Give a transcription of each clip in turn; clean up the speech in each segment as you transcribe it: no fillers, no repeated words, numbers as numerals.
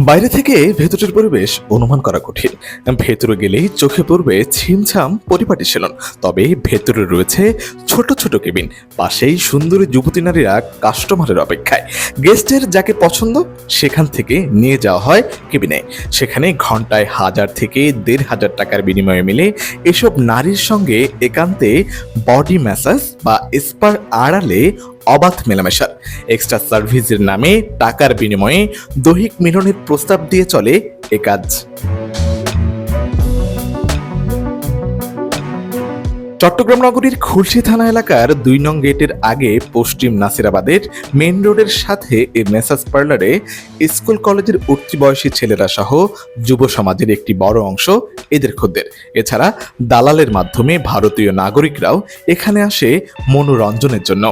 বাইরে থেকে ভেতরের পরিবেশ অনুমান করা কঠিন। ভেতরে গেলেই চোখে পড়বে ছিমছাম পরিপাটি সেলুন, তবে ভেতরে রয়েছে ছোট ছোট কেবিন, পাশেই সুন্দরী যুবতী নারীরা কাস্টমারের অপেক্ষায়। গেস্টের যাকে পছন্দ সেখান থেকে নিয়ে যাওয়া হয় কেবিনে। সেখানে ঘন্টায় 1000 থেকে 1500 টাকার বিনিময়ে মিলে এসব নারীর সঙ্গে একান্তে বডি ম্যাসাজ বা স্পার আড়ালে অবাধ মেলামেশার এক্সট্রা সার্ভিসের নামে টাকার বিনিময়ে দৈহিক মিলনের প্রস্তাব দিয়ে চলে এ কাজ। চট্টগ্রাম নগরীর খুলশী থানা এলাকার 2 নং গেটের আগে পশ্চিম নাসিরাবাদের মেইন রোডের সাথে এই ম্যাসাজ পার্লারে স্কুল কলেজের উঠতি বয়সী ছেলেরা সহ যুব সমাজের একটি বড় অংশ এদের খদ্দের। এছাড়া দালালের মাধ্যমে ভারতীয় নাগরিকরাও এখানে আসে মনোরঞ্জনের জন্য।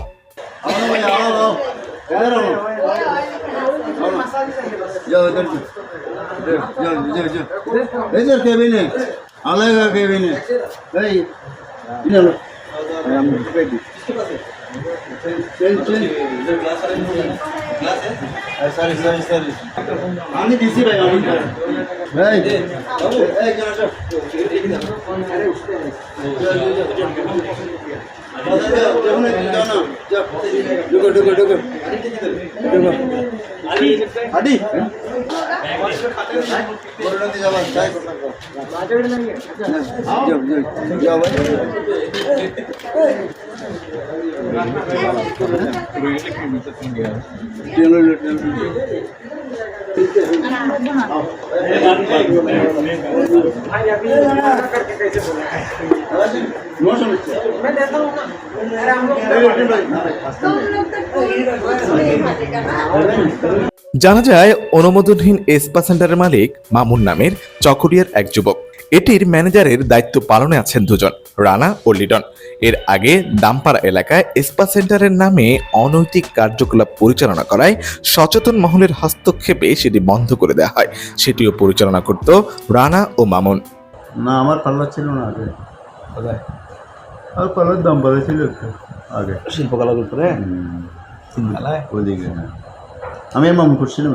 আমি দিছি ভাই, আমি ভাই জানা যায় অনুমোদনহীন স্পা সেন্টারের মালিক মামুন নামের চকরিয়ার এক যুবক। এটির ম্যানেজারের দায়িত্ব পালনে আছেন 2 জন, রানা ও লিডন। এর আগে দামপাড়া এলাকায় স্পা সেন্টারের নামে অনৈতিক কার্যকলাপ পরিচালনা করায় সচেতন মহলের হস্তক্ষেপে সেটি বন্ধ করে দেওয়া হয়। সেটিও পরিচালনা করত রানা ও মামুন। না, আমার পার্লার ছিল না আগে, আর পার্লার দাম বাড়া ছিল একটু আগে শিল্পকলার উপরে ওইদিকে। আমি মামুন করছিলাম।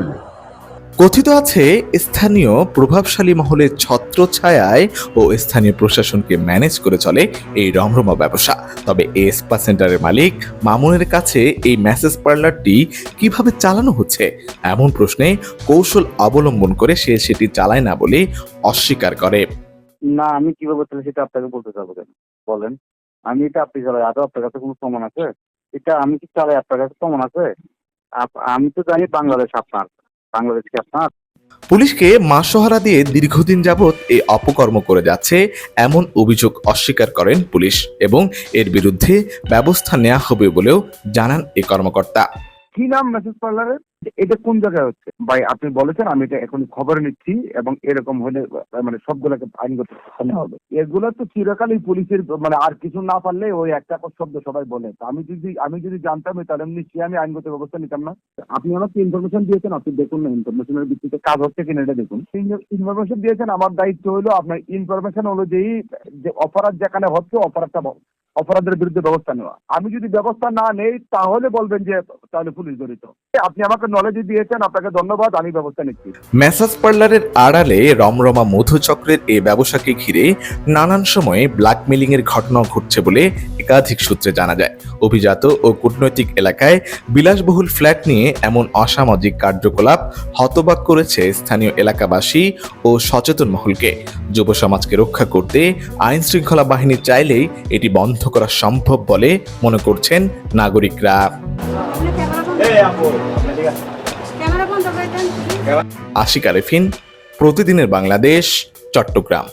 কথিত আছে স্থানীয় প্রভাবশালী মহলের ছত্রছায়ায় ও স্থানীয় প্রশাসনকে ম্যানেজ করে চলে এই রমরমা ব্যবসা। তবে এই স্পা সেন্টারের মালিক মামুনের কাছে এই ম্যাসেজ পার্লারটি কিভাবে চালানো হচ্ছে এমন প্রশ্নে কৌশল অবলম্বন করে সে সেটি চালায় না বলে অস্বীকার করে। না, আমি কিভাবে চালাই সেটা আপনাকে বলতে চাবো কেন বলেন? আমি এটা আপনি চালাই, আদৌ আপনার কাছে কোনো প্রমাণ আছে? এটা আমি কি চালাই, আপনার কাছে প্রমাণ আছে? আমি তো জানি বাংলাদেশ আপনার, বাংলাদেশ কি আপনার? পুলিশকে মাসোহারা দিয়ে দীর্ঘদিন যাবৎ এই অপকর্ম করে যাচ্ছে এমন অভিযোগ অস্বীকার করেন পুলিশ এবং এর বিরুদ্ধে ব্যবস্থা নেওয়া হবে বলেও জানান এই কর্মকর্তা। কি নাম মেসেজ পার্লারের? এটা কোন জায়গায় হচ্ছে ভাই? আপনি বলেছেন, আমি এটা এখন খবর নিচ্ছি এবং এরকম হলে মানে সবগুলোকে আইনগত ব্যবস্থা নেওয়া হবে। এগুলো তো চিরকালই পুলিশের মানে আর কিছু না পারলে ওই একটা শব্দ সবাই বলে। আমি যদি জানতাম তাহলে নিশ্চয়ই আমি আইনগত ব্যবস্থা নিতাম না। আপনি আমাকে ইনফরমেশন দিয়েছেন, আপনি দেখুন না ইনফরমেশনের ভিত্তিতে কাজ হচ্ছে কিনা এটা দেখুন। ইনফরমেশন দিয়েছেন, আমার দায়িত্ব হলো আপনার ইনফরমেশন অনুযায়ী যে অপরাধ যেখানে হচ্ছে অপরাধের বিরুদ্ধে ব্যবস্থা নেওয়া। আমি যদি ব্যবস্থা না নেই তাহলে বলবেন যে তাহলে পুলিশ জড়িত। আপনি আমাকে নলেজ দিয়েছেন, আপনাকে ধন্যবাদ, আমি ব্যবস্থা নিচ্ছি। ম্যাসাজ পার্লারের আড়ালে রমরমা মধুচক্রের এই ব্যবসাকে ঘিরে নানান সময়ে ব্ল্যাকমেলিং এর ঘটনা ঘটছে বলে একাধিক সূত্রে জানা যায়। অভিজাত ও কূটনৈতিক এলাকায় বিলাসবহুল ফ্ল্যাট নিয়ে এমন অসামাজিক কার্যকলাপ হতবাক করেছে স্থানীয় এলাকাবাসী ও সচেতন মহলকে। যুব সমাজকে রক্ষা করতে আইন শৃঙ্খলা বাহিনী চাইলেই এটি বন্ধ করা সম্ভব বলে মনে করছেন নাগরিকরা। আশিক আরেফিন, প্রতিদিনের বাংলাদেশ, চট্টগ্রাম।